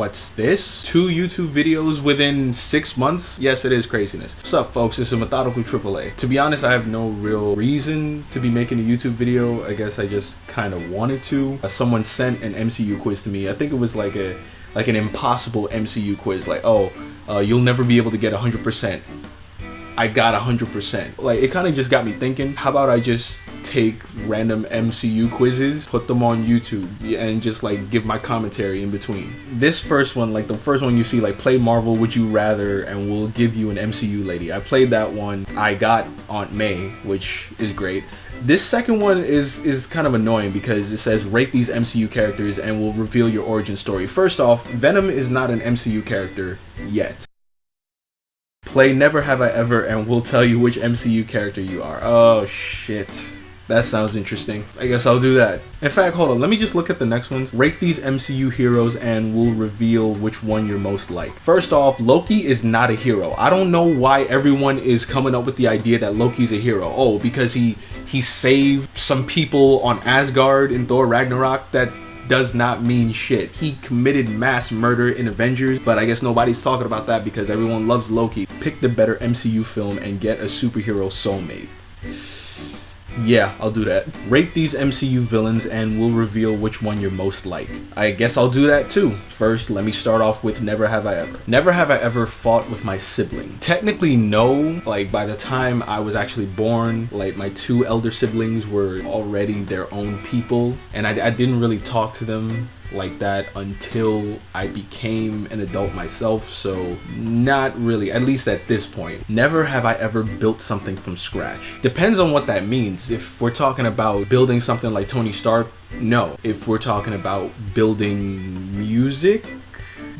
What's this? 2 YouTube videos within 6 months? Yes, it is craziness. What's up, folks? This is Methodical AAA. To be honest, I have no real reason to be making a YouTube video. I guess I just kind of wanted to. Someone sent an MCU quiz to me. I think it was like an impossible MCU quiz. Like, you'll never be able to get 100%. I got 100%. Like, it kind of just got me thinking, how about I just take random MCU quizzes, put them on YouTube, and just like give my commentary in between. This first one, like the first one you see, like play Marvel Would You Rather and we'll give you an MCU lady. I played that one. I got Aunt May, which is great. This second one is kind of annoying because it says rate these MCU characters and we'll reveal your origin story. First off, Venom is not an MCU character yet. Play Never Have I Ever and we'll tell you which MCU character you are. Oh shit. That sounds interesting. I guess I'll do that. In fact, hold on. Let me just look at the next ones. Rate these MCU heroes and we'll reveal which one you're most like. First off, Loki is not a hero. I don't know why everyone is coming up with the idea that Loki's a hero. Oh, because he saved some people on Asgard in Thor Ragnarok. That does not mean shit. He committed mass murder in Avengers, but I guess nobody's talking about that because everyone loves Loki. Pick the better MCU film and get a superhero soulmate. Yeah, I'll do that. Rate these MCU villains and we'll reveal which one you're most like. I guess I'll do that too. First, let me start off with Never Have I Ever. Never have I ever fought with my sibling. Technically, no. Like, by the time I was actually born, like, my 2 elder siblings were already their own people, and I didn't really talk to them like that until I became an adult myself, so not really, at least at this point. Never have I ever built something from scratch. Depends on what that means. If we're talking about building something like Tony Stark, no. If we're talking about building music,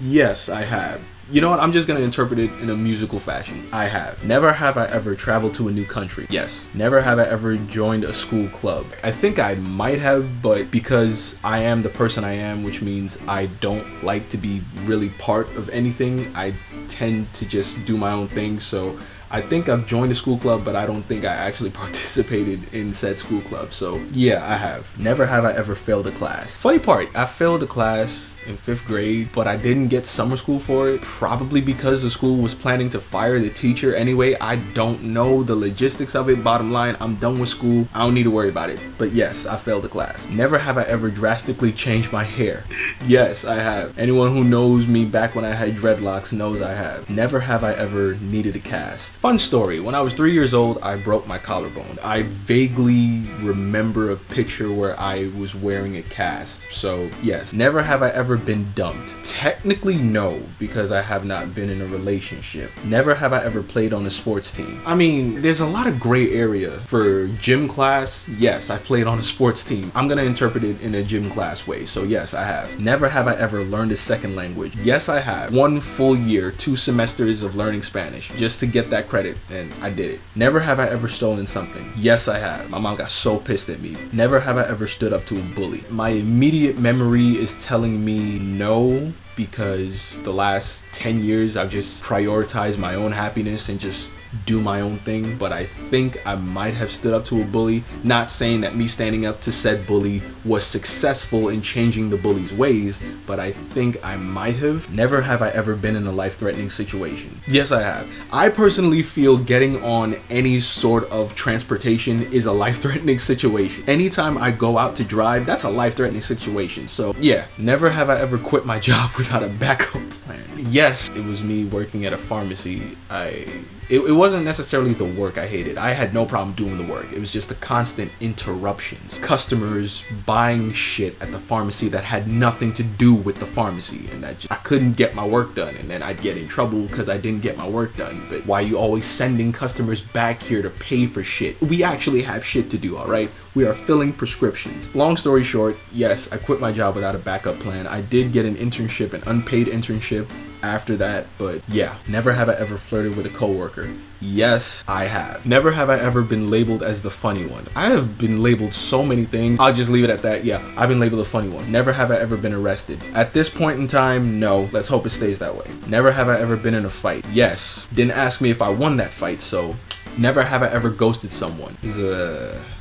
yes, I have. You know what? I'm just gonna interpret it in a musical fashion. I have. Never have I ever traveled to a new country. Yes. Never have I ever joined a school club. I think I might have, but because I am the person I am, which means I don't like to be really part of anything, I tend to just do my own thing. So I think I've joined a school club, but I don't think I actually participated in said school club. So yeah, I have. Never have I ever failed a class. Funny part, I failed a class in 5th grade, but I didn't get summer school for it, probably because the school was planning to fire the teacher anyway. I don't know the logistics of it. Bottom line, I'm done with school. I don't need to worry about it. But yes, I failed the class. Never have I ever drastically changed my hair. Yes, I have. Anyone who knows me back when I had dreadlocks knows I have. Never have I ever needed a cast. Fun story, when I was 3 years old, I broke my collarbone. I vaguely remember a picture where I was wearing a cast. So yes, never have I ever been dumped. Technically no, because I have not been in a relationship. Never have I ever played on a sports team. I mean, there's a lot of gray area. For gym class, yes, I played on a sports team. I'm gonna interpret it in a gym class way, so yes, I have. Never have I ever learned a second language. Yes, I have. 1 full year, 2 semesters of learning Spanish, just to get that credit, and I did it. Never have I ever stolen something. Yes, I have. My mom got so pissed at me. Never have I ever stood up to a bully. My immediate memory is telling me no, because the last 10 years I've just prioritized my own happiness and just do my own thing. But I think I might have stood up to a bully. Not saying that me standing up to said bully was successful in changing the bully's ways, but I think I might have. Never have I ever been in a life-threatening situation. Yes, I have. I personally feel getting on any sort of transportation is a life-threatening situation. Anytime I go out to drive, that's a life-threatening situation. So yeah, never have I ever quit my job without a backup plan. Yes, it was me working at a pharmacy. It wasn't necessarily the work I hated. I had no problem doing the work. It was just the constant interruptions. Customers buying shit at the pharmacy that had nothing to do with the pharmacy, and I couldn't get my work done, and then I'd get in trouble because I didn't get my work done. But why are you always sending customers back here to pay for shit? We actually have shit to do, all right? We are filling prescriptions. Long story short, yes, I quit my job without a backup plan. I did get an internship, an unpaid internship after that, but yeah. Never have I ever flirted with a coworker. Yes, I have. Never have I ever been labeled as the funny one. I have been labeled so many things. I'll just leave it at that. Yeah, I've been labeled the funny one. Never have I ever been arrested. At this point in time, no. Let's hope it stays that way. Never have I ever been in a fight. Yes. Didn't ask me if I won that fight, so never have I ever ghosted someone.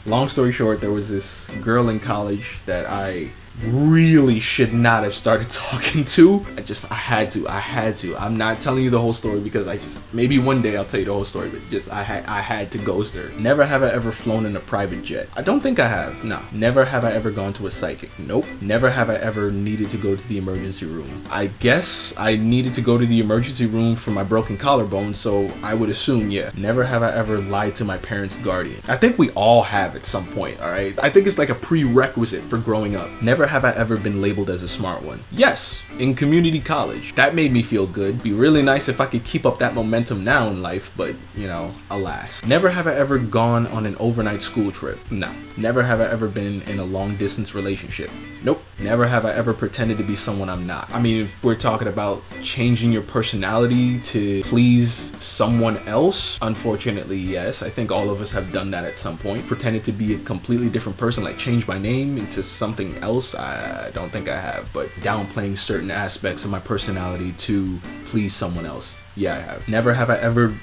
Long story short, there was this girl in college that I really should not have started talking to. I had to. I'm not telling you the whole story because maybe one day I'll tell you the whole story, but I had to ghost her. Never have I ever flown in a private jet. I don't think I have. No. Never have I ever gone to a psychic. Nope. Never have I ever needed to go to the emergency room. I guess I needed to go to the emergency room for my broken collarbone, so I would assume, yeah. Never have I ever lied to my parents' guardian. I think we all have at some point, alright? I think it's like a prerequisite for growing up. Never have I ever been labeled as a smart one. Yes, in community college. That made me feel good. Be really nice if I could keep up that momentum now in life, but, you know, alas. Never have I ever gone on an overnight school trip. No. Never have I ever been in a long distance relationship. Nope. Never have I ever pretended to be someone I'm not. I mean, if we're talking about changing your personality to please someone else, unfortunately, yes. I think all of us have done that at some point. Pretended to be a completely different person, like change my name into something else. I don't think I have, but downplaying certain aspects of my personality to please someone else. Yeah, I have. Never have I ever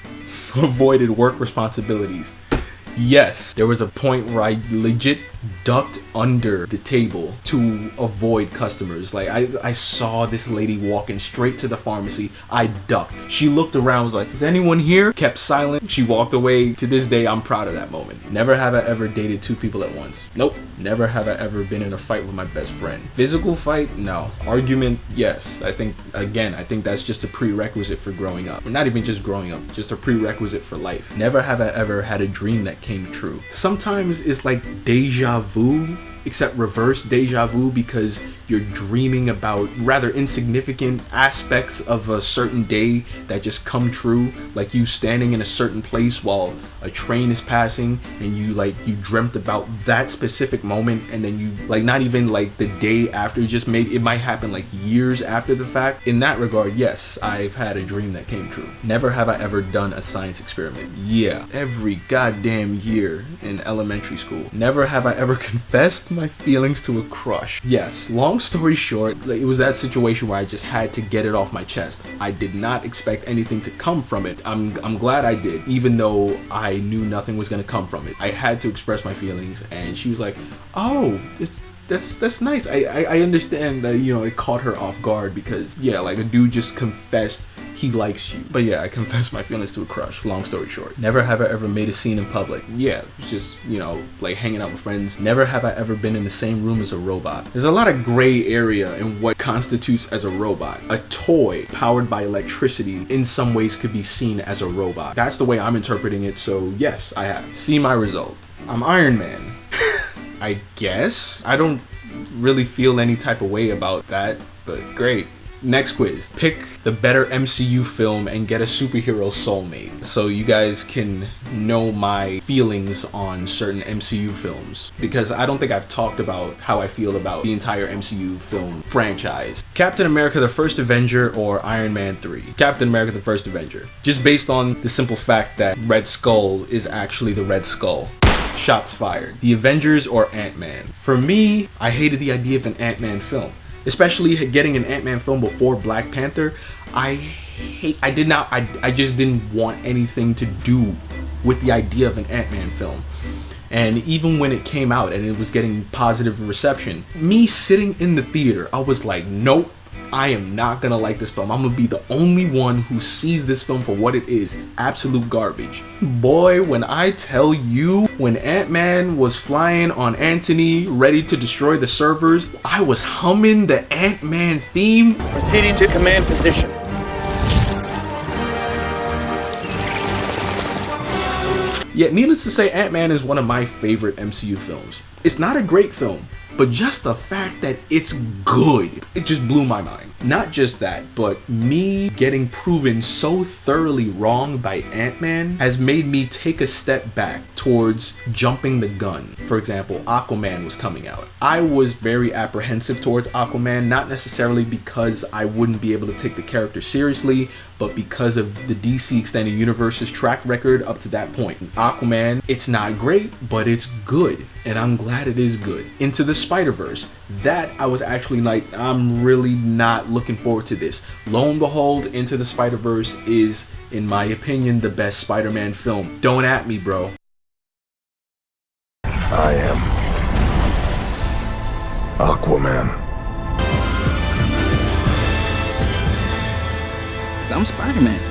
avoided work responsibilities. Yes, there was a point where I legit ducked under the table to avoid customers. Like I saw this lady walking straight to the pharmacy. I ducked. She looked around, was like, is anyone here? Kept silent. She walked away. To this day, I'm proud of that moment. Never have I ever dated two people at once. Nope. Never have I ever been in a fight with my best friend. Physical fight? No. Argument? Yes. I think that's just a prerequisite for growing up. Or not even just growing up, just a prerequisite for life. Never have I ever had a dream that came true. Sometimes it's like deja vu, except reverse deja vu, because you're dreaming about rather insignificant aspects of a certain day that just come true, like you standing in a certain place while a train is passing and you dreamt about that specific moment, and then you not even like the day after, just maybe it might happen like years after the fact. In that regard, yes, I've had a dream that came true. Never have I ever done a science experiment. Yeah, every goddamn year in elementary school. Never have I ever confessed my feelings to a crush. Yes, long story short, it was that situation where I just had to get it off my chest. I did not expect anything to come from it. I'm glad I did, even though I knew nothing was gonna come from it. I had to express my feelings, and she was like, oh, that's nice. I understand that, you know, it caught her off guard because, yeah, like a dude just confessed he likes you. But yeah, I confessed my feelings to a crush, long story short. Never have I ever made a scene in public. Yeah, just, you know, like hanging out with friends. Never have I ever been in the same room as a robot. There's a lot of gray area in what constitutes as a robot. A toy powered by electricity in some ways could be seen as a robot. That's the way I'm interpreting it, so yes, I have. See my result. I'm Iron Man. I guess. I don't really feel any type of way about that, but great. Next quiz. Pick the better MCU film and get a superhero soulmate. So you guys can know my feelings on certain MCU films, because I don't think I've talked about how I feel about the entire MCU film franchise. Captain America the First Avenger or Iron Man 3? Captain America the First Avenger. Just based on the simple fact that Red Skull is actually the Red Skull. Shots fired. The Avengers or Ant-Man? For me, I hated the idea of an Ant-Man film. Especially getting an Ant-Man film before Black Panther. I just didn't want anything to do with the idea of an Ant-Man film. And even when it came out and it was getting positive reception, me sitting in the theater, I was like, nope, I am not gonna like this film. I'm gonna be the only one who sees this film for what it is, absolute garbage. Boy, when I tell you, when Ant-Man was flying on Antony, ready to destroy the servers, I was humming the Ant-Man theme. Proceeding to command position. Yet, needless to say, Ant-Man is one of my favorite MCU films. It's not a great film, but just the fact that it's good, it just blew my mind. Not just that, but me getting proven so thoroughly wrong by Ant-Man has made me take a step back towards jumping the gun. For example, Aquaman was coming out. I was very apprehensive towards Aquaman, not necessarily because I wouldn't be able to take the character seriously, but because of the DC Extended Universe's track record up to that point. Aquaman, it's not great, but it's good, and I'm glad it is good. Into the Spider-Verse, that I was actually like, I'm really not looking forward to this. Lo and behold, Into the Spider-Verse is, in my opinion, the best Spider-Man film. Don't at me, bro. I am Aquaman. because I'm Spider-Man.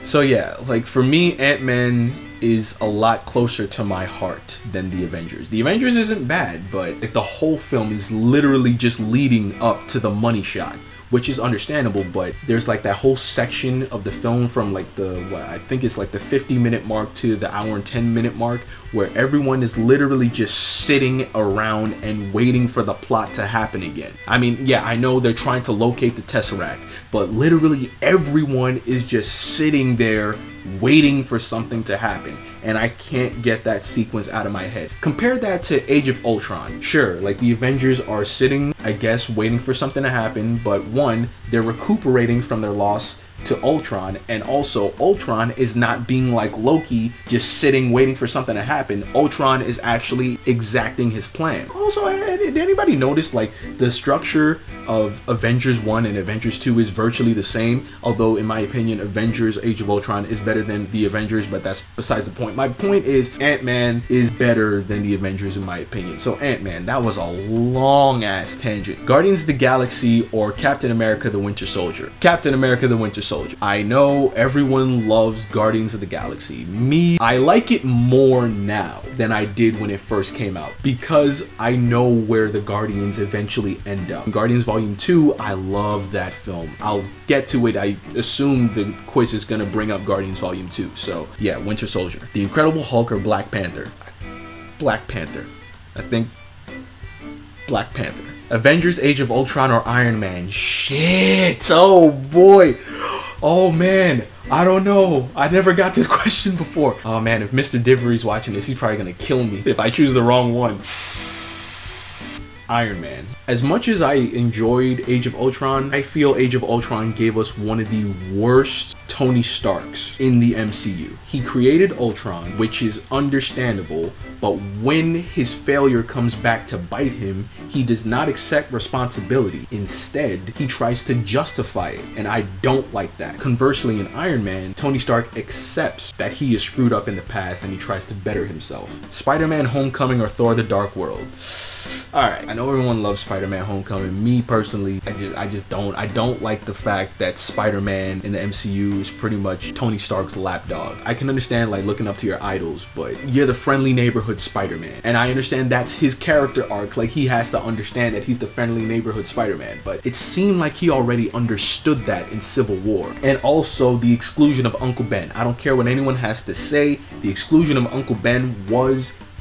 So yeah, like for me, Ant-Man is a lot closer to my heart than the Avengers. The Avengers isn't bad, but like, the whole film is literally just leading up to the money shot, which is understandable, but there's like that whole section of the film from like I think it's like the 50-minute mark to the hour and 10-minute mark where everyone is literally just sitting around and waiting for the plot to happen again. I mean, yeah, I know they're trying to locate the Tesseract, but literally everyone is just sitting there waiting for something to happen, and I can't get that sequence out of my head. Compare that to Age of Ultron. Sure, like the Avengers are sitting, I guess, waiting for something to happen, but one, they're recuperating from their loss to Ultron, and also Ultron is not being like Loki, just sitting waiting for something to happen. Ultron is actually exacting his plan. Also, did anybody notice like the structure of Avengers 1 and Avengers 2 is virtually the same, although in my opinion Avengers Age of Ultron is better than the Avengers, but that's besides the point. My point is Ant-Man is better than the Avengers in my opinion. So Ant-Man, that was a long ass tangent. Guardians of the Galaxy or Captain America the Winter Soldier. Captain America the Winter Soldier. I know everyone loves Guardians of the Galaxy. Me, I like it more now than I did when it first came out because I know where the Guardians eventually end up. Guardians Volume 2, I love that film. I'll get to it. I assume the quiz is gonna bring up Guardians Volume 2. So yeah, Winter Soldier. The Incredible Hulk or Black Panther? Black Panther. I think Black Panther. Avengers Age of Ultron or Iron Man? Shit. Oh boy. Oh man, I don't know. I never got this question before. Oh man, if Mr. Divery's watching this, he's probably gonna kill me if I choose the wrong one. Iron Man. As much as I enjoyed Age of Ultron, I feel Age of Ultron gave us one of the worst Tony Starks in the MCU. He created Ultron, which is understandable, but when his failure comes back to bite him, he does not accept responsibility. Instead, he tries to justify it, and I don't like that. Conversely, in Iron Man, Tony Stark accepts that he is screwed up in the past and he tries to better himself. Spider-Man Homecoming or Thor the Dark World? Alright, I know everyone loves Spider-Man Homecoming. Me personally, I just don't. I don't like the fact that Spider-Man in the MCU is pretty much Tony Stark's lapdog. I can understand like looking up to your idols, but you're the friendly neighborhood Spider-Man. And I understand that's his character arc. Like he has to understand that he's the friendly neighborhood Spider-Man. But it seemed like he already understood that in Civil War. And also the exclusion of Uncle Ben. I don't care what anyone has to say. The exclusion of Uncle Ben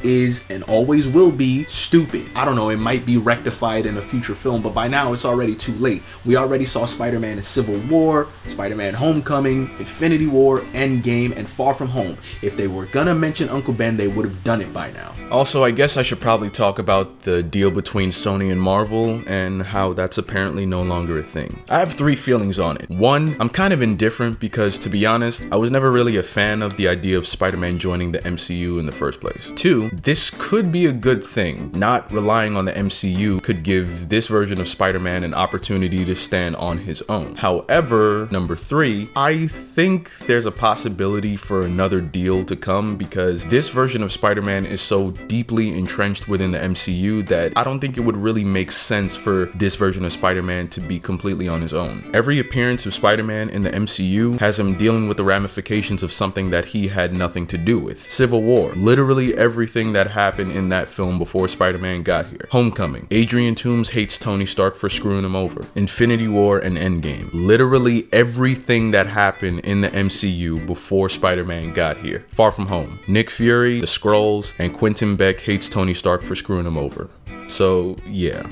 is and always will be stupid. I don't know, it might be rectified in a future film, but by now it's already too late. We already saw Spider-Man in Civil War, Spider-Man Homecoming, Infinity War, Endgame, and Far From Home. If they were gonna mention Uncle Ben, they would have done it by now. Also, I guess I should probably talk about the deal between Sony and Marvel and how that's apparently no longer a thing. I have 3 feelings on it. 1, I'm kind of indifferent because, to be honest, I was never really a fan of the idea of Spider-Man joining the MCU in the first place. 2, this could be a good thing. Not relying on the MCU could give this version of Spider-Man an opportunity to stand on his own. However, number 3, I think there's a possibility for another deal to come because this version of Spider-Man is so deeply entrenched within the MCU that I don't think it would really make sense for this version of Spider-Man to be completely on his own. Every appearance of Spider-Man in the MCU has him dealing with the ramifications of something that he had nothing to do with. Civil War, literally everything that happened in that film before Spider-Man got here. Homecoming, Adrian Toomes hates Tony Stark for screwing him over. Infinity War and Endgame, literally everything that happened in the MCU before Spider-Man got here. Far From Home, Nick Fury, the Skrulls, and Quentin Beck hates Tony Stark for screwing him over. So yeah.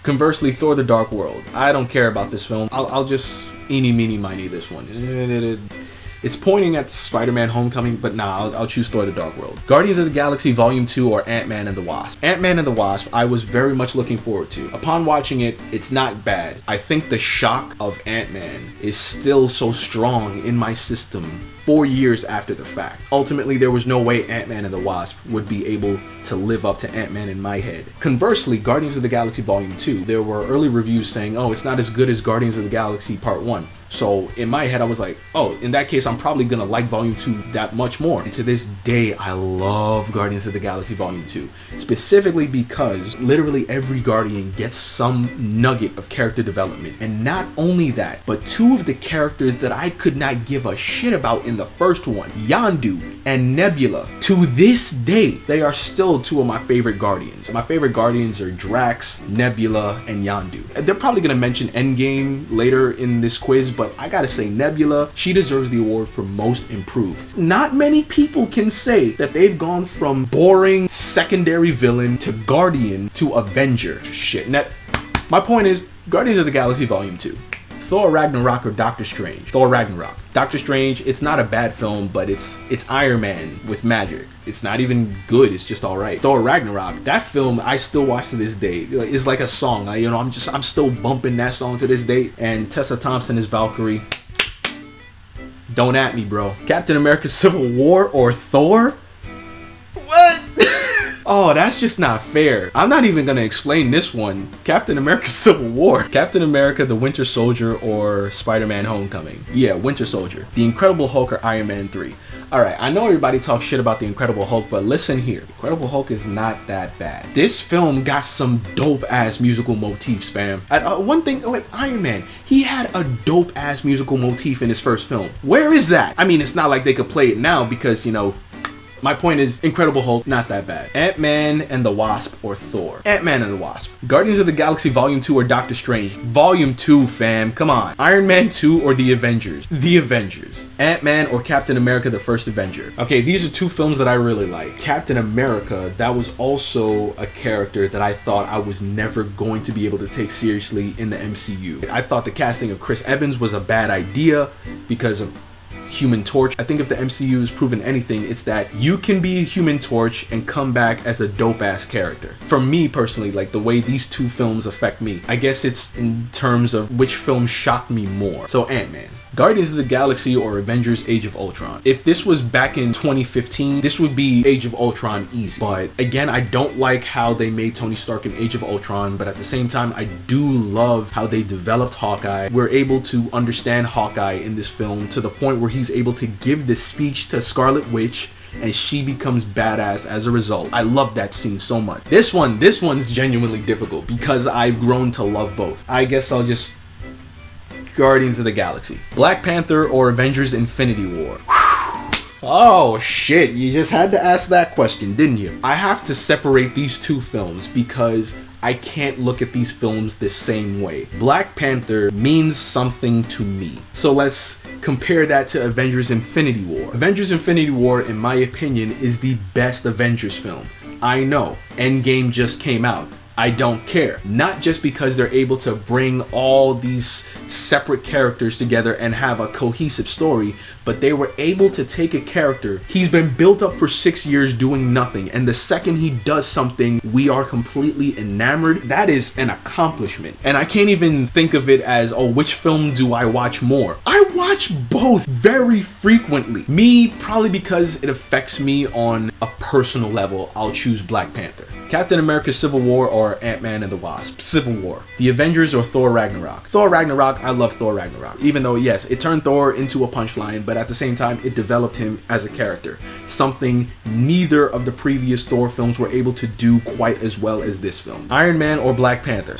Conversely, Thor the Dark World. I don't care about this film. I'll just eeny meeny miny this one. It's pointing at Spider-Man Homecoming, but nah, I'll choose Thor the Dark World. Guardians of the Galaxy Volume 2 or Ant-Man and the Wasp. Ant-Man and the Wasp, I was very much looking forward to. Upon watching it, it's not bad. I think the shock of Ant-Man is still so strong in my system 4 years after the fact. Ultimately, there was no way Ant-Man and the Wasp would be able to live up to Ant-Man in my head. Conversely, Guardians of the Galaxy Volume 2, there were early reviews saying, oh, it's not as good as Guardians of the Galaxy Part 1. So in my head, I was like, oh, in that case, I'm probably gonna like Volume 2 that much more. And to this day, I love Guardians of the Galaxy Volume 2, specifically because literally every Guardian gets some nugget of character development. And not only that, but two of the characters that I could not give a shit about in the first one, Yondu and Nebula, to this day, they are still two of my favorite Guardians. My favorite Guardians are Drax, Nebula, and Yondu. They're probably gonna mention Endgame later in this quiz, but I gotta say, Nebula, she deserves the award for most improved. Not many people can say that they've gone from boring secondary villain to Guardian to Avenger. Shit, my point is, Guardians of the Galaxy Volume 2. Thor Ragnarok or Doctor Strange? Thor Ragnarok. Doctor Strange, it's not a bad film, but it's Iron Man with magic. It's not even good, it's just alright. Thor Ragnarok, that film I still watch to this day. It's like a song. I'm still bumping that song to this day. And Tessa Thompson is Valkyrie. Don't at me, bro. Captain America Civil War or Thor? What? Oh, that's just not fair. I'm not even gonna explain this one. Captain America Civil War. Captain America the Winter Soldier or Spider-Man Homecoming? Yeah, Winter Soldier. The Incredible Hulk or Iron Man 3? Alright, I know everybody talks shit about the Incredible Hulk, but listen here. Incredible Hulk is not that bad. This film got some dope ass musical motifs, fam. One thing, like Iron Man, he had a dope ass musical motif in his first film. Where is that? I mean, it's not like they could play it now because, you know, my point is, Incredible Hulk, not that bad. Ant-Man and the Wasp or Thor? Ant-Man and the Wasp. Guardians of the Galaxy Volume 2 or Doctor Strange? Volume 2, fam. Come on. Iron Man 2 or The Avengers? The Avengers. Ant-Man or Captain America the First Avenger? Okay, these are two films that I really like. Captain America, that was also a character that I thought I was never going to be able to take seriously in the MCU. I thought the casting of Chris Evans was a bad idea because of Human Torch. I think if the MCU has proven anything, it's that you can be Human Torch and come back as a dope ass character. For me personally, like the way these two films affect me, I guess it's in terms of which film shocked me more. So Ant-Man. Guardians of the Galaxy or Avengers Age of Ultron? If this was back in 2015, this would be Age of Ultron easy. But again, I don't like how they made Tony Stark in Age of Ultron, but at the same time, I do love how they developed Hawkeye. We're able to understand Hawkeye in this film to the point where he's able to give this speech to Scarlet Witch and she becomes badass as a result. I love that scene so much. This one's genuinely difficult because I've grown to love both. I guess I'll just Guardians of the Galaxy. Black Panther or Avengers Infinity War? Oh shit, you just had to ask that question, didn't you? I have to separate these two films because I can't look at these films the same way. Black Panther means something to me. So let's compare that to Avengers Infinity War. Avengers Infinity War, in my opinion, is the best Avengers film. I know, Endgame just came out. I don't care. Not just because they're able to bring all these separate characters together and have a cohesive story, but they were able to take a character. He's been built up for 6 years doing nothing, and the second he does something, we are completely enamored. That is an accomplishment. And I can't even think of it as, oh, which film do I watch more? I watch both very frequently. Me, probably because it affects me on a personal level, I'll choose Black Panther. Captain America Civil War or Ant-Man and the Wasp? Civil War. The Avengers or Thor Ragnarok? Thor Ragnarok, I love Thor Ragnarok. Even though, yes, it turned Thor into a punchline, but at the same time, it developed him as a character. Something neither of the previous Thor films were able to do quite as well as this film. Iron Man or Black Panther?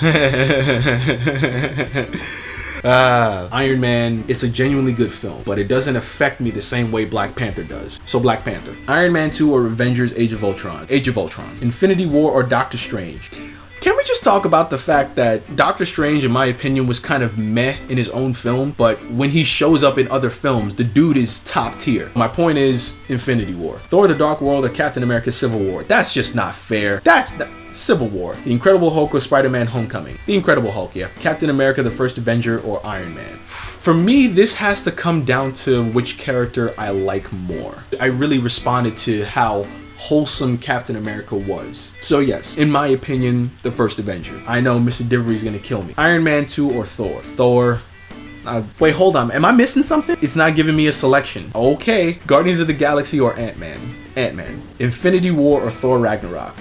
Iron Man, it's a genuinely good film, but it doesn't affect me the same way Black Panther does. So Black Panther. Iron Man 2 or Avengers Age of Ultron? Age of Ultron. Infinity War or Doctor Strange? Can we just talk about the fact that Doctor Strange, in my opinion, was kind of meh in his own film, but when he shows up in other films, the dude is top tier. My point is Infinity War. Thor the Dark World or Captain America Civil War? That's just not fair. Civil War. The Incredible Hulk or Spider-Man Homecoming? The Incredible Hulk, yeah. Captain America the First Avenger or Iron Man? For me, this has to come down to which character I like more. I really responded to how wholesome Captain America was. So yes, in my opinion, the First Avenger. I know Mr. Divery is gonna kill me. Iron Man 2 or Thor? Thor. Wait, hold on. Am I missing something? It's not giving me a selection. Okay. Guardians of the Galaxy or Ant-Man? Ant-Man. Infinity War or Thor Ragnarok?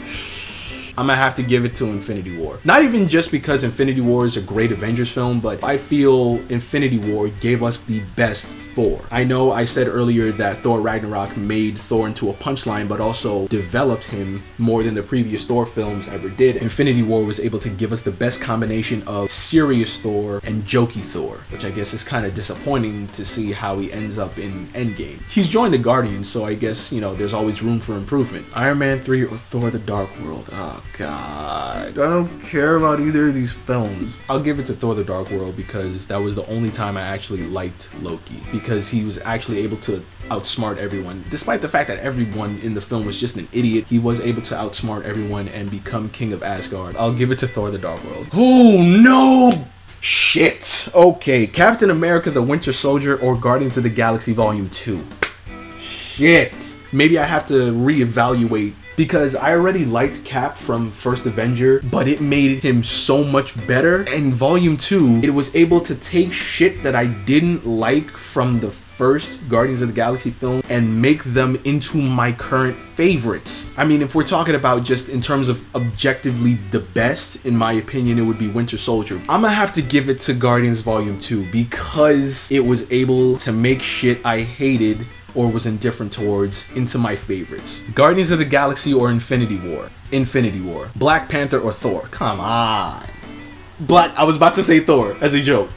I'm gonna have to give it to Infinity War. Not even just because Infinity War is a great Avengers film, but I feel Infinity War gave us the best Thor. I know I said earlier that Thor Ragnarok made Thor into a punchline, but also developed him more than the previous Thor films ever did. Infinity War was able to give us the best combination of serious Thor and jokey Thor, which I guess is kind of disappointing to see how he ends up in Endgame. He's joined the Guardians, so I guess, you know, there's always room for improvement. Iron Man 3 or Thor the Dark World? Oh god, I don't care about either of these films. I'll give it to Thor the Dark World because that was the only time I actually liked Loki, because he was actually able to outsmart everyone. Despite the fact that everyone in the film was just an idiot, he was able to outsmart everyone and become king of Asgard. I'll give it to Thor the Dark World. Oh no! Shit. Okay, Captain America the Winter Soldier or Guardians of the Galaxy Volume 2. Shit. Maybe I have to reevaluate, because I already liked Cap from First Avenger, but it made him so much better. And Volume 2, it was able to take shit that I didn't like from the first Guardians of the Galaxy film and make them into my current favorites. I mean, if we're talking about just in terms of objectively the best, in my opinion, it would be Winter Soldier. I'm gonna have to give it to Guardians Volume 2 because it was able to make shit I hated or was indifferent towards into my favorites. Guardians of the Galaxy or Infinity War? Infinity War. Black Panther or Thor? Come on. I was about to say Thor as a joke,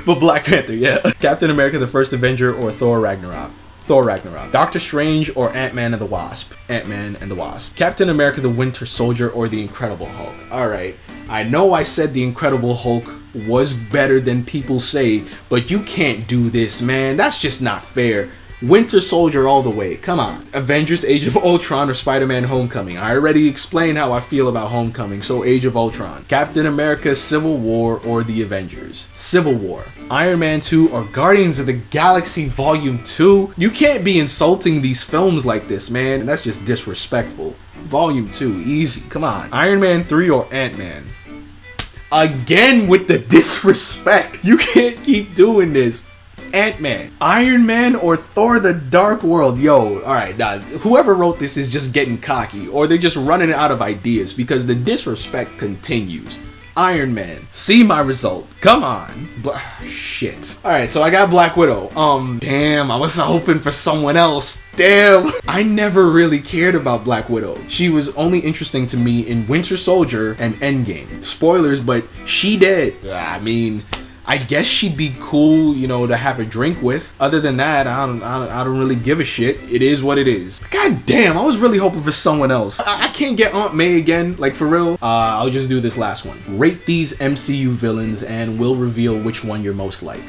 but Black Panther, yeah. Captain America the First Avenger or Thor Ragnarok? Thor Ragnarok. Doctor Strange or Ant-Man and the Wasp? Ant-Man and the Wasp. Captain America the Winter Soldier or the Incredible Hulk? Alright, I know I said the Incredible Hulk was better than people say, but you can't do this, man. That's just not fair. Winter Soldier all the way. Come on. Avengers Age of Ultron or Spider-Man Homecoming? I already explained how I feel about Homecoming, so Age of Ultron. Captain America Civil War or The Avengers? Civil War. Iron Man 2 or Guardians of the Galaxy Volume 2? You can't be insulting these films like this, man. That's just disrespectful. Volume 2, easy. Come on. Iron Man 3 or Ant-Man? Again with the disrespect. You can't keep doing this. Ant-Man. Iron Man or Thor the Dark World? Yo, alright, nah, whoever wrote this is just getting cocky, or they're just running out of ideas, because the disrespect continues. Iron Man. See my result. Come on. Shit. Alright, so I got Black Widow. Damn, I was hoping for someone else. Damn. I never really cared about Black Widow. She was only interesting to me in Winter Soldier and Endgame. Spoilers, but she dead. I mean, I guess she'd be cool, you know, to have a drink with. Other than that, I don't really give a shit. It is what it is. God damn, I was really hoping for someone else. I can't get Aunt May again, like for real. I'll just do this last one. Rate these MCU villains and we'll reveal which one you're most like.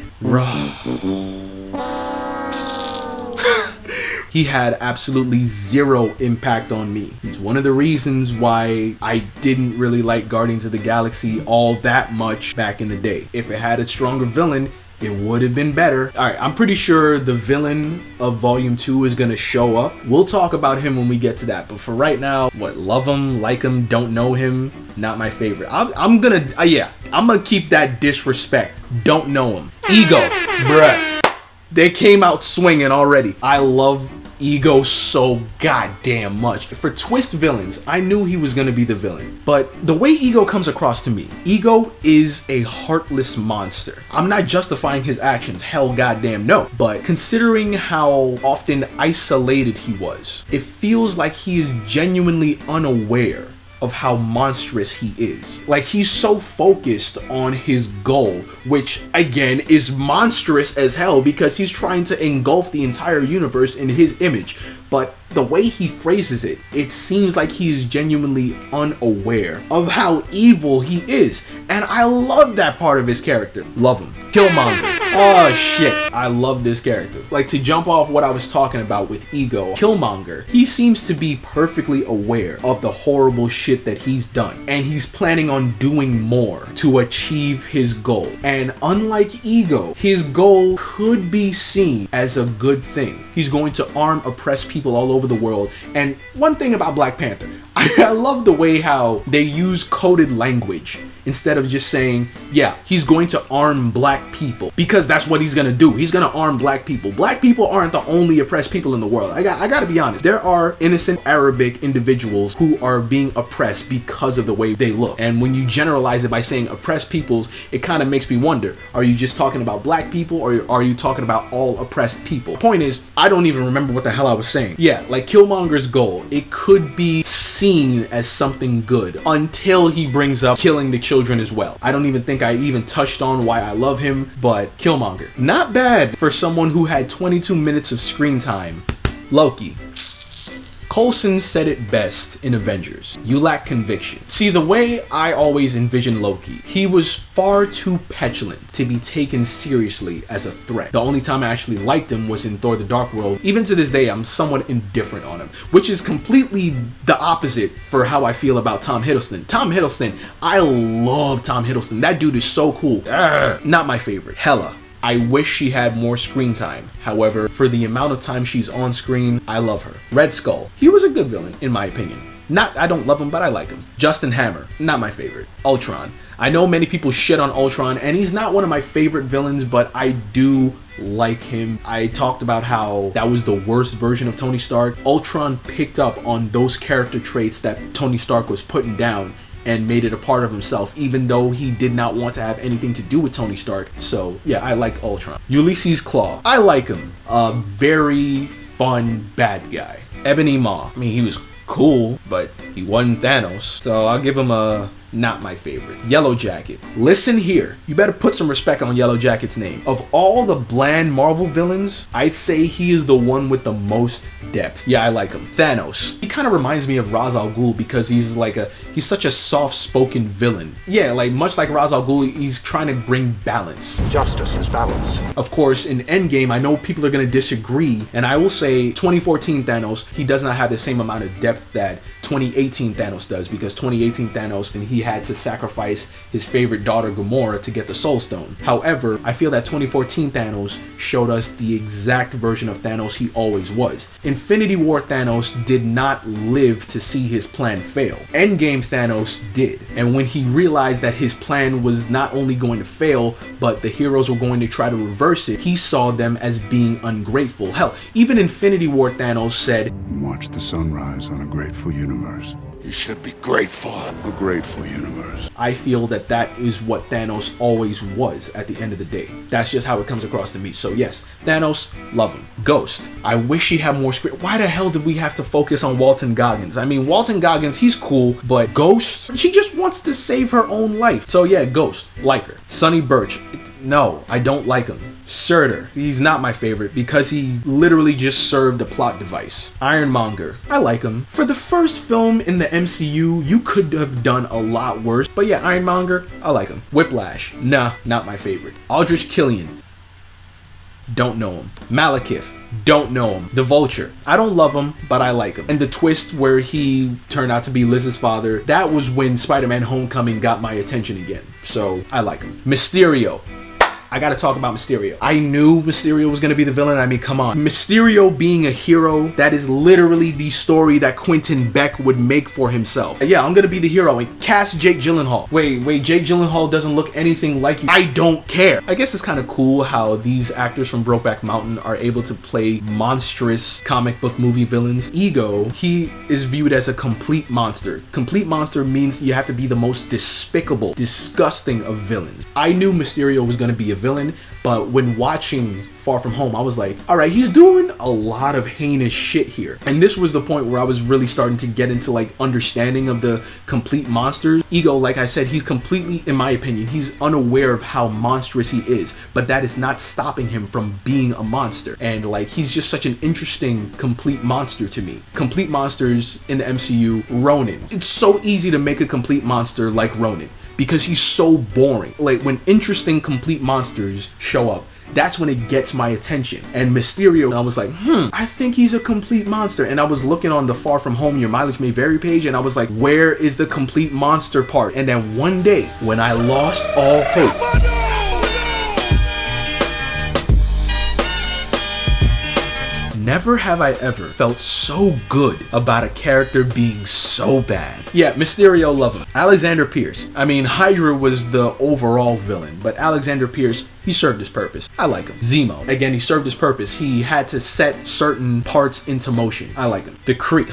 He had absolutely zero impact on me. He's one of the reasons why I didn't really like Guardians of the Galaxy all that much back in the day. If it had a stronger villain, it would have been better. Alright, I'm pretty sure the villain of Volume 2 is gonna show up. We'll talk about him when we get to that, but for right now, love him, like him, don't know him, not my favorite. I'm gonna keep that disrespect. Don't know him. Ego, bruh. They came out swinging already. I love Ego so goddamn much. For twist villains, I knew he was gonna be the villain, but the way Ego comes across to me, Ego is a heartless monster. I'm not justifying his actions, hell goddamn no, but considering how often isolated he was, it feels like he is genuinely unaware of how monstrous he is. Like, he's so focused on his goal, which again is monstrous as hell because he's trying to engulf the entire universe in his image. But the way he phrases it, it seems like he is genuinely unaware of how evil he is. And I love that part of his character. Love him. Killmonger. Oh shit, I love this character. Like, to jump off what I was talking about with Ego, Killmonger, he seems to be perfectly aware of the horrible shit that he's done. And he's planning on doing more to achieve his goal. And unlike Ego, his goal could be seen as a good thing. He's going to arm oppressed people all over the world. And one thing about Black Panther, I love the way how they use coded language instead of just saying, yeah, he's going to arm black people, because that's what he's gonna do. He's gonna arm black people. Black people aren't the only oppressed people in the world. I gotta be honest. There are innocent Arabic individuals who are being oppressed because of the way they look. And when you generalize it by saying oppressed peoples, it kind of makes me wonder, are you just talking about black people, or are you talking about all oppressed people? Point is, I don't even remember what the hell I was saying. Yeah, like Killmonger's goal, it could be seen as something good until he brings up killing the children as well. I don't even think I even touched on why I love him, but Killmonger, not bad for someone who had 22 minutes of screen time. Loki. Coulson said it best in Avengers. You lack conviction. See, the way I always envisioned Loki, he was far too petulant to be taken seriously as a threat. The only time I actually liked him was in Thor: The Dark World. Even to this day, I'm somewhat indifferent on him, which is completely the opposite for how I feel about Tom Hiddleston. Tom Hiddleston, I love Tom Hiddleston. That dude is so cool. Not my favorite. Hela. I wish she had more screen time. However, for the amount of time she's on screen, I love her. Red Skull. He was a good villain, in my opinion. I don't love him, but I like him. Justin Hammer. Not my favorite. Ultron. I know many people shit on Ultron, and he's not one of my favorite villains, but I do like him. I talked about how that was the worst version of Tony Stark. Ultron picked up on those character traits that Tony Stark was putting down and made it a part of himself, even though he did not want to have anything to do with Tony Stark. So yeah, I like Ultron. Ulysses Claw. I like him. A very fun bad guy. Ebony Maw. I mean, he was cool, but he wasn't Thanos. So I'll give him a not my favorite. Yellow Jacket. Listen here. You better put some respect on Yellow Jacket's name. Of all the bland Marvel villains, I'd say he is the one with the most depth. Yeah, I like him. Thanos. He kind of reminds me of Ra's al Ghul because he's such a soft-spoken villain. Yeah, like much like Ra's al Ghul, he's trying to bring balance. Justice is balance. Of course, in Endgame, I know people are going to disagree, and I will say 2014 Thanos, he does not have the same amount of depth that 2018 Thanos does, because 2018 Thanos, and he had to sacrifice his favorite daughter Gamora to get the Soul Stone. However, I feel that 2014 Thanos showed us the exact version of Thanos he always was. Infinity War Thanos did not live to see his plan fail. Endgame Thanos did, and when he realized that his plan was not only going to fail, but the heroes were going to try to reverse it, he saw them as being ungrateful. Hell, even Infinity War Thanos said, "Watch the sunrise on a grateful universe. You should be grateful. A grateful universe." I feel that that is what Thanos always was at the end of the day. That's just how it comes across to me. So yes, Thanos, love him. Ghost. I wish he had more script. Why the hell did we have to focus on Walton Goggins? I mean, Walton Goggins, he's cool, but Ghost, she just wants to save her own life. So yeah, Ghost, like her. Sonny Birch. No, I don't like him. Surtur, he's not my favorite because he literally just served a plot device. Ironmonger, I like him. For the first film in the MCU, you could have done a lot worse, but yeah, Ironmonger, I like him. Whiplash, nah, not my favorite. Aldrich Killian, don't know him. Malekith, don't know him. The Vulture, I don't love him, but I like him. And the twist where he turned out to be Liz's father, that was when Spider-Man Homecoming got my attention again. So I like him. Mysterio, I gotta talk about Mysterio. I knew Mysterio was gonna be the villain. I mean, come on. Mysterio being a hero, that is literally the story that Quentin Beck would make for himself. Yeah, I'm gonna be the hero and cast Jake Gyllenhaal. Wait, Jake Gyllenhaal doesn't look anything like you. I don't care. I guess it's kind of cool how these actors from Brokeback Mountain are able to play monstrous comic book movie villains. Ego, he is viewed as a complete monster. Complete monster means you have to be the most despicable, disgusting of villains. I knew Mysterio was gonna be a villain, but when watching Far From Home, I was like, all right, he's doing a lot of heinous shit here. And this was the point where I was really starting to get into like understanding of the complete monsters. Ego, like I said, he's completely, in my opinion, he's unaware of how monstrous he is, but that is not stopping him from being a monster. And like, he's just such an interesting complete monster to me. Complete monsters in the MCU, Ronan. It's so easy to make a complete monster like Ronan, because he's so boring. Like when interesting complete monsters show up, that's when it gets my attention. And Mysterio, I was like, I think he's a complete monster. And I was looking on the Far From Home Your Mileage May Vary page, and I was like, where is the complete monster part? And then one day, when I lost all hope, never have I ever felt so good about a character being so bad. Yeah, Mysterio, love him. Alexander Pierce. I mean, Hydra was the overall villain, but Alexander Pierce, he served his purpose. I like him. Zemo, again, he served his purpose. He had to set certain parts into motion. I like him. The Kree.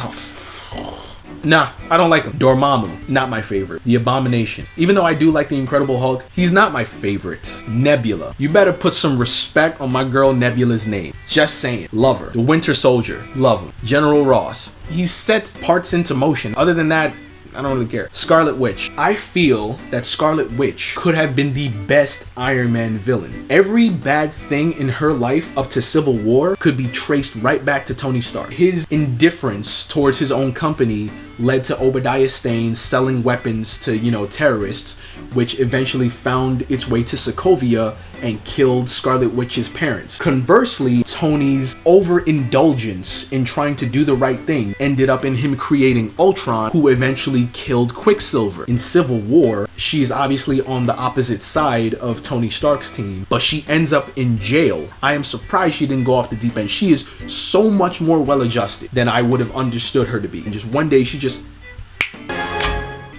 Nah, I don't like him. Dormammu, not my favorite. The Abomination. Even though I do like the Incredible Hulk, he's not my favorite. Nebula. You better put some respect on my girl Nebula's name. Just saying. Love her. The Winter Soldier. Love him. General Ross. He sets parts into motion. Other than that, I don't really care. Scarlet Witch. I feel that Scarlet Witch could have been the best Iron Man villain. Every bad thing in her life up to Civil War could be traced right back to Tony Stark. His indifference towards his own company led to Obadiah Stane selling weapons to, terrorists, which eventually found its way to Sokovia and killed Scarlet Witch's parents. Conversely, Tony's overindulgence in trying to do the right thing ended up in him creating Ultron, who eventually killed Quicksilver. In Civil War, she is obviously on the opposite side of Tony Stark's team, but she ends up in jail. I am surprised she didn't go off the deep end. She is so much more well-adjusted than I would have understood her to be. And just one day,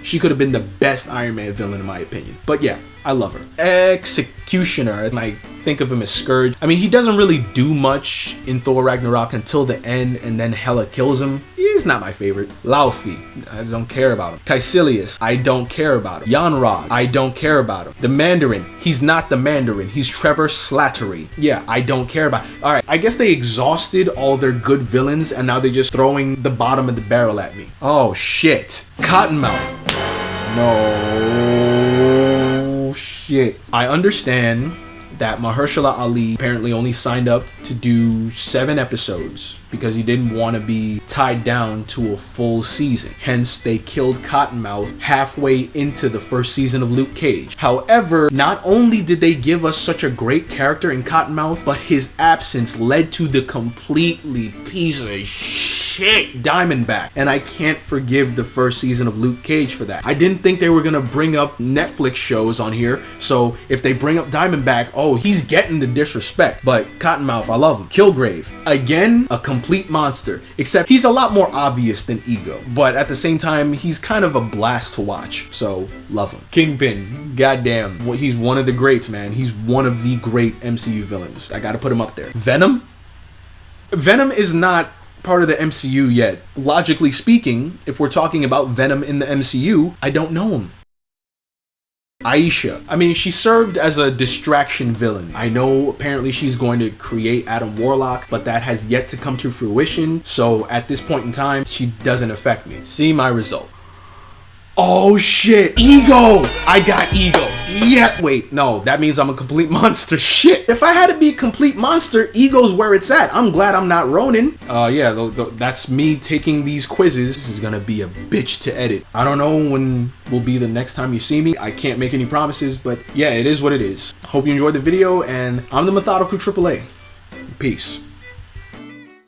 she could have been the best Iron Man villain in my opinion. But yeah, I love her. Executioner, and I think of him as Scourge. I mean, he doesn't really do much in Thor Ragnarok until the end, and then Hela kills him. He's not my favorite. Laufey, I don't care about him. Caecilius, I don't care about him. Yanrod, I don't care about him. The Mandarin, he's not the Mandarin. He's Trevor Slattery. Yeah, I don't care about him. All right, I guess they exhausted all their good villains, and now they're just throwing the bottom of the barrel at me. Oh, shit. Cottonmouth. No shit. I understand that Mahershala Ali apparently only signed up to do 7 episodes because he didn't want to be tied down to a full season. Hence, they killed Cottonmouth halfway into the first season of Luke Cage. However, not only did they give us such a great character in Cottonmouth, but his absence led to the completely piece of shit Diamondback. And I can't forgive the first season of Luke Cage for that. I didn't think they were gonna bring up Netflix shows on here, so if they bring up Diamondback, oh, he's getting the disrespect. But Cottonmouth, I love him. Kilgrave, again, a complete monster, except he's a lot more obvious than Ego, but at the same time, he's kind of a blast to watch, so love him. Kingpin, goddamn, he's one of the greats, man. He's one of the great MCU villains. I gotta put him up there. Venom is not part of the MCU yet. Logically speaking, if we're talking about Venom in the MCU, I don't know him. Aisha. I mean, she served as a distraction villain. I know apparently she's going to create Adam Warlock, but that has yet to come to fruition. So at this point in time, she doesn't affect me. See my result. Oh shit, Ego! I got Ego. Yeah. Wait, no, that means I'm a complete monster. Shit. If I had to be a complete monster, Ego's where it's at. I'm glad I'm not Ronin. Yeah, that's me taking these quizzes. This is gonna be a bitch to edit. I don't know when will be the next time you see me. I can't make any promises, but yeah, it is what it is. Hope you enjoyed the video, and I'm the Methodical AAA. Peace.